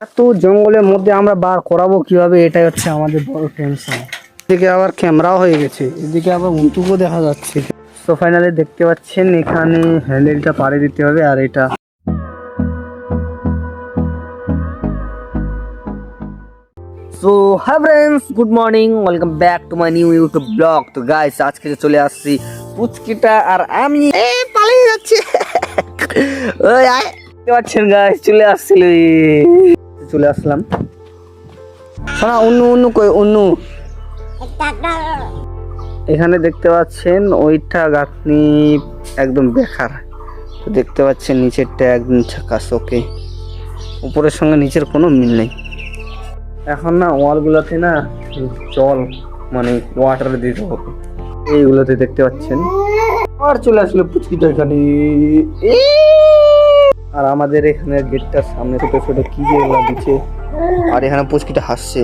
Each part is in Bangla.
এত জঙ্গলের মধ্যে আমরা বার করাবো কিভাবে, এটাই হচ্ছে আমাদের বড় টেনশন। এদিকে আবার ক্যামেরাও হয়ে গেছে, এদিকে আবার উন্টুকও দেখা যাচ্ছে। তো ফাইনালি দেখতে পাচ্ছেন এখানে হ্যান্ডেলটা পাড়ে দিতে হবে। আর এটা so hi friends, good morning, welcome back to my new YouTube blog. তো গাইস আজকে চলে আসছি পুচকিটা আর আমি পালিয়ে যাচ্ছি। ওই দেখতে পাচ্ছেন গাইস, চলে আসলাম। শোনা অন্য কই অন্য এখানে দেখতে পাচ্ছেন ওইটা গাঁথনি একদম বেকার। তো দেখতে পাচ্ছেন নিচেরটা একদম ঝাকাস, ওকে। উপরের সঙ্গে নিচের কোনো মিল নেই। এখন না ওয়ালগুলোতে না জল মানে ওয়াটার দিতে হবে। এইগুলোতে দেখতে পাচ্ছেন আর চলে আসলো পুচকিটা এখানে। আর আমাদের এখানে গেটটার সামনে ছোট ছোট কি যে এগুলো দিচ্ছে। আর এখানে পুচকিটা হাসছে।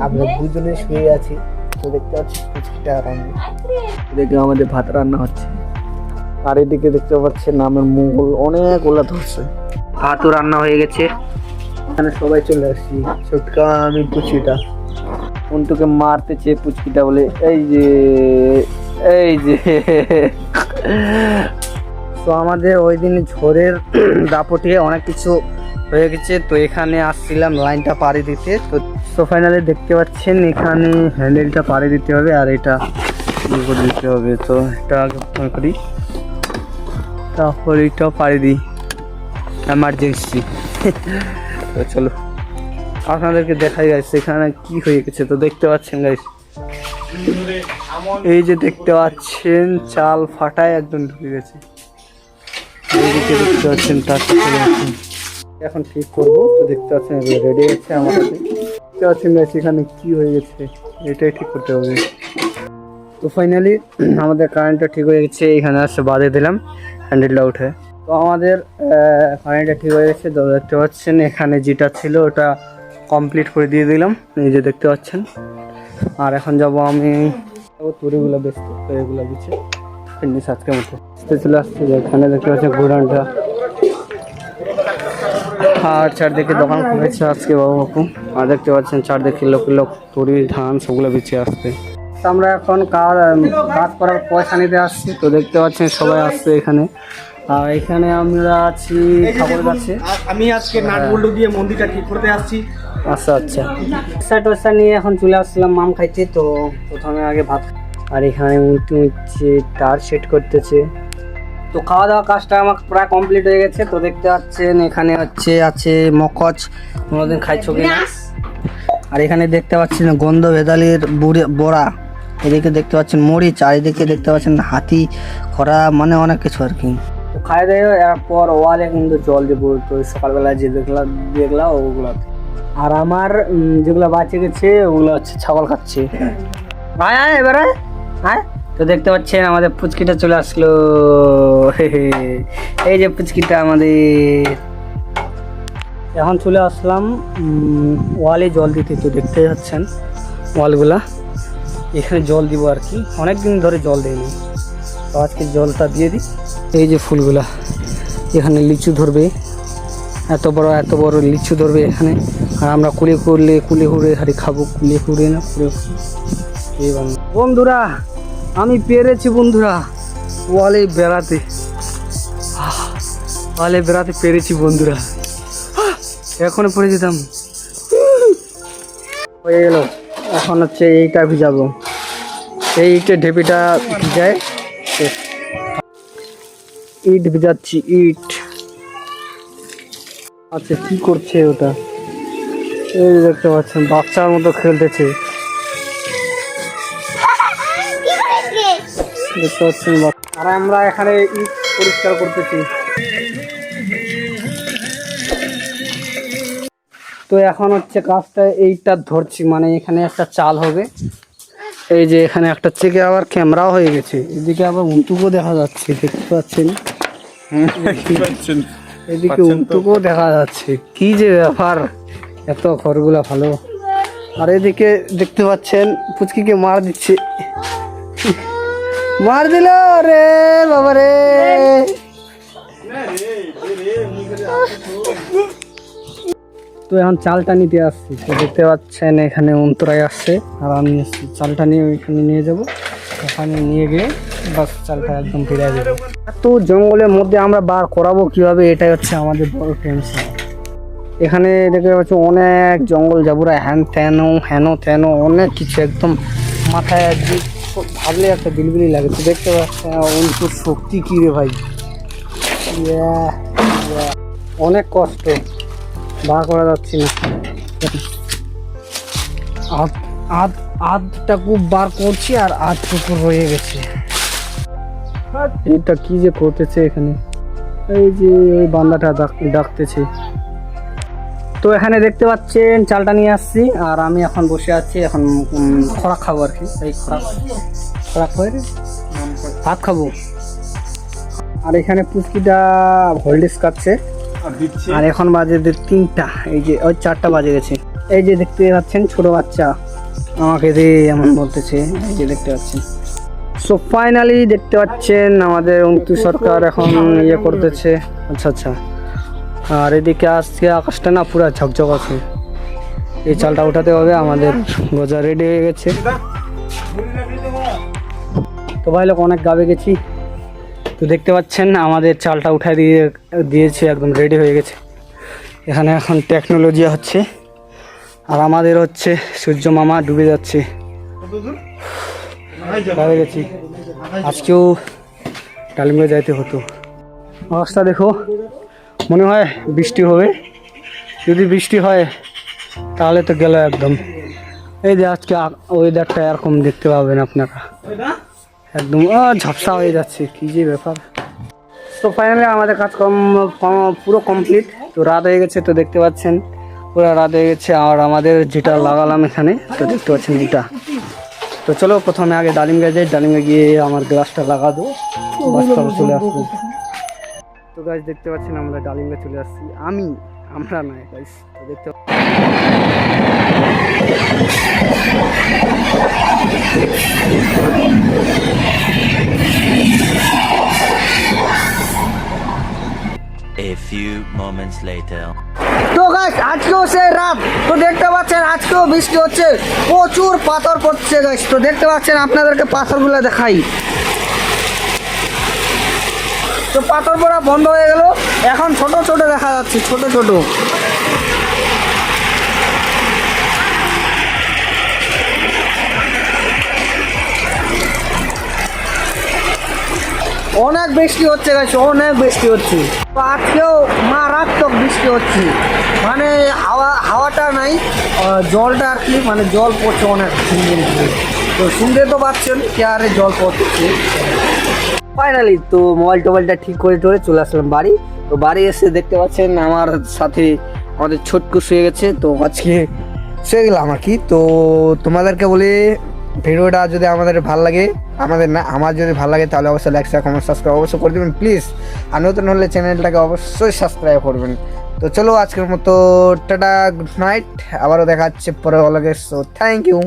আমরা দুজনে শুয়ে আছি। তো দেখতে পাচ্ছি পুচকিটা রান্না দেখে আমাদের ভাত রান্না হচ্ছে। আর এদিকে দেখতে পাচ্ছেন নামের মুঘল অনেকগুলা ধরছে। ভাতও রান্না হয়ে গেছে। এখানে সবাই চলে আসছি। ছোটকা আমি পুচকিটা উন্টুকে মারতেছে পুচকিটা বলে এই যে তো আমাদের ওই দিন ঝড়ের দাপটে অনেক কিছু হয়ে গেছে। তো এখানে আসছিলাম লাইনটা পাড়ি দিতে। তো ফাইনালি দেখতে পাচ্ছেন এখানে হ্যান্ডেলটা পাড়ি দিতে হবে। আর এটা করে দিতে হবে। তো এটা আগে করি, তারপর এটাও পাড়ি দিই, এমার্জেন্সি। তো চলো আপনাদেরকে দেখাই গাইস এখানে কি হয়ে গেছে। তো দেখতে পাচ্ছেন গাইস, এই যে দেখতে পাচ্ছেন চাল ফাটায় একদম ঢুকে গেছে। এইদিকে দেখতে পাচ্ছেন তার সাথে এখন ঠিক করবো। তো দেখতে পাচ্ছেন রেডি আছে আমার কাছে। দেখতে পাচ্ছেন গাইস এখানে কি হয়ে গেছে, এটাই ঠিক করতে হবে। তো ফাইনালি আমাদের কারেন্টটা ঠিক হয়ে গেছে। এখানে আসছে বাঁধে দিলাম হ্যান্ডেলটা উঠে। তো আমাদের কারেন্টটা ঠিক হয়ে গেছে। তো দেখতে পাচ্ছেন এখানে যেটা ছিল ওটা কমপ্লিট করে দিয়ে দিলাম, এই যে দেখতে পাচ্ছেন। আর এখন যাব আমি তুড়িগুলো বেচতে, তো এগুলো বিছে ফিনিশ আজকের মতো চলে আসছে। এখানে দেখতে পাচ্ছেন ঘোরানটা। আর চারদিকে দোকান খুলেছে আজকে বাবু বাপু। আর দেখতে পাচ্ছেন চারদিকে লোক তুড়ি ধান সবগুলো বিছে আসছে। আমরা এখন কাজ করার পয়সা নিতে আসছি। তো দেখতে পাচ্ছেন সবাই আসছে এখানে। আর এখানে আমরা আছি ঠাকুরের কাছে। আমি আজকে নাটবল্টু দিয়ে মন্দিরটা ঠিক করতে আসছি। আচ্ছা টসা নিয়ে এখন চলে আসছিলাম মাম খাইতে। তো প্রথমে আগে ভাত। আর এখানে উঠছে তার সেট করতেছে। তো খাওয়া দাওয়া কাজটা আমার প্রায় কমপ্লিট হয়ে গেছে। তো দেখতে পাচ্ছেন এখানে আছে মকচ, কোনোদিন খাইছো কিনা। আর এখানে দেখতে পাচ্ছেন গন্ধ ভেদালির বড়া। এদিকে দেখতে পাচ্ছেন মরিচ। আর এদিকে দেখতে পাচ্ছেন হাতি খরা, মানে অনেক কিছু আর কি। তো খাই দেয় এরপর ওয়ালে কিন্তু জল দেবো। তো সকালবেলা যে দেখলা ওগুলো। আর আমার যেগুলো বাঁচে গেছে ওগুলো হচ্ছে ছাগল খাচ্ছে। আয় এবারে আয়। তো দেখতে পাচ্ছেন আমাদের পুচকিটা চলে আসলো। এই যে পুচকিটা আমাদের। এখন চলে আসলাম ওয়ালে জল দিতে। তো দেখতে পাচ্ছেন ওয়ালগুলা, এখানে জল দিব আর কি। অনেকদিন ধরে জল দেয়নি, তো আজকে জলটা দিয়ে দিই। এই যে ফুলগুলা, এখানে লিচু ধরবে, এত বড় লিচু ধরবে এখানে। আর আমরা কুলে কুড়ে হারি খাবো। কুলে না এই বন্ধুরা, আমি পেরেছি বন্ধুরা ওয়ালে বেড়াতে পেরেছি বন্ধুরা। এখনো পড়ে যেতাম, হয়ে গেল। এখন হচ্ছে এইটা ভিজাবো, এইটা ঢেপিটা ভিজায়। ইট ভিজাচ্ছি, ইট। আচ্ছা কি করছে ওটা, এই দেখতে পাচ্ছেন বাচ্চার মতো খেলতেছে। দেখতে পাচ্ছেন, আর আমরা এখানে ইট পরিষ্কার করতেছি। তো এখন হচ্ছে কাজটা এইটা ধরছি, মানে এখানে একটা চাল হবে। এই যে এখানে একটা থেকে আবার ক্যামেরাও হয়ে গেছে। এদিকে আবার উন্টুকও দেখা যাচ্ছে, দেখতে পাচ্ছেন। এদিকে উন্টুকও দেখা যাচ্ছে। কি যে ব্যাপার, এত ঘরগুলা ভালো। আর এদিকে দেখতে পাচ্ছেন পুচকিকে মার দিচ্ছে, মার দিল রে বাবা রে। তো এখন চালটা নিতে আসছি, তো দেখতে পাচ্ছেন এখানে অন্তরায় আসছে আর আমি আসছি। চালটা নিয়ে ওইখানে নিয়ে যাব, ওখানে নিয়ে গিয়ে বাস চালটা একদম ফিরে দেবো। এত জঙ্গলের মধ্যে আমরা বার করাবো কিভাবে, এটাই হচ্ছে আমাদের বড় টেনশন। এখানে দেখতে পাচ্ছি অনেক জঙ্গল জাবুরা, হেন তেন অনেক কিছু, একদম মাথায় একদিন ভাবলে একটা বিলবিলি লাগে। তো দেখতে পাচ্ছেন অন্তর শক্তি কী রে ভাই, অনেক কষ্ট, বার করা যাচ্ছে না। আধটা কূপ বার করছি আর আধটুকু রয়ে গেছে। এটা কি যে করতেছে এখানে, এই যে ওই বান্দাটা ডাকতেছে। তো এখানে দেখতে পাচ্ছেন চালটা নিয়ে আসছি আর আমি এখন বসে আছি, এখন খোরাক খাবো আর কি। এই খোরাক করে ভাত খাবো। আর এখানে পুচকিটা হোল্ডিস কাটছে আর এখন বাজে 3টা, এই যে ওই 4টা বাজে গেছে। এই যে দেখতে পাচ্ছেন ছোট বাচ্চা আমাকে দিয়ে এমন বলতেছে, এই যে দেখতে পাচ্ছেন। সো ফাইনালি দেখতে পাচ্ছেন আমাদের অন্তু সরকার এখন ইয়ে করতেছে। আচ্ছা, আর এদিকে আজকে আকাশটা না পুরো ঝকঝক আছে। এই চালটা উঠাতে হবে, আমাদের গজা রেডি হয়ে গেছে। তো ভাই লোক অনেক গাবে গেছি, তো দেখতে পাচ্ছেন আমাদের চালটা উঠাই দিয়েছে, একদম রেডি হয়ে গেছে। এখানে এখন টেকনোলজি হচ্ছে আর আমাদের হচ্ছে সূর্য মামা ডুবে যাচ্ছে। গাবে গেছি, আজকেও ডালিমে যাইতে হতো। অবস্থা দেখো, মনে হয় বৃষ্টি হবে। যদি বৃষ্টি হয় তাহলে তো গেল একদম। এই যে আজকে ওয়েদারটা এরকম দেখতে পাবেন আপনারা, একদম ঝাপসা হয়ে যাচ্ছে, কি যে ব্যাপার। তো ফাইনালি আমাদের কাজকর্ম পুরো কমপ্লিট। তো রাত হয়ে গেছে, তো দেখতে পাচ্ছেন পুরো রাত হয়ে গেছে। আর আমাদের যেটা লাগালাম এখানে, তো দেখতে পাচ্ছেন এটা। তো চলো প্রথমে আগে ডালিম গাছ যাই, ডালিমে গিয়ে আমার গ্লাসটা লাগা দেবো, চলে আসবো। তো গাছ দেখতে পাচ্ছেন আমরা ডালিমে চলে আসছি, আমরা নয় গাইস। তো দেখতে A few moments later. তো গাইস আজকেও সেই রাত, তো দেখতে পাচ্ছেন আজকেও বৃষ্টি হচ্ছে, প্রচুর পাথর পড়ছে গাইস। তো দেখতে পাচ্ছেন আপনাদেরকে পাথরগুলো দেখাই। তো পাথর পড়া বন্ধ হয়ে গেল, এখন ছোট ছোট দেখা যাচ্ছে, ছোট ছোট। অনেক বৃষ্টি হচ্ছে গাইস, অনেক বৃষ্টি হচ্ছে। তো আজকেও মারাত্মক বৃষ্টি হচ্ছে, মানে হাওয়াটা নাই, জলটা আর কি, মানে জল পড়ছে অনেক। তো শুনতে তো পাচ্ছেন কি আরে জল পড়ছে। ফাইনালি তো মোবাইলটা ঠিক করে চলে আসলাম বাড়ি। তো বাড়ি এসে দেখতে পাচ্ছেন আমার সাথে আমাদের ছোটকু শুয়ে গেছে। তো আজকে শুয়ে গেলাম আর কি। তো তোমাদেরকে বলি, ভিডিওটা যদি আমাদের ভালো লাগে, আমার যদি ভালো লাগে তাহলে অবশ্যই লাইক শেয়ার কমেন্ট সাবস্ক্রাইব অবশ্যই করে দেবেন প্লিজ। আর নতুন হলে চ্যানেলটাকে অবশ্যই সাবস্ক্রাইব করবেন। তো চলো আজকের মতো টাটা, গুড নাইট, আবারও দেখা হচ্ছে পরে। So thank you.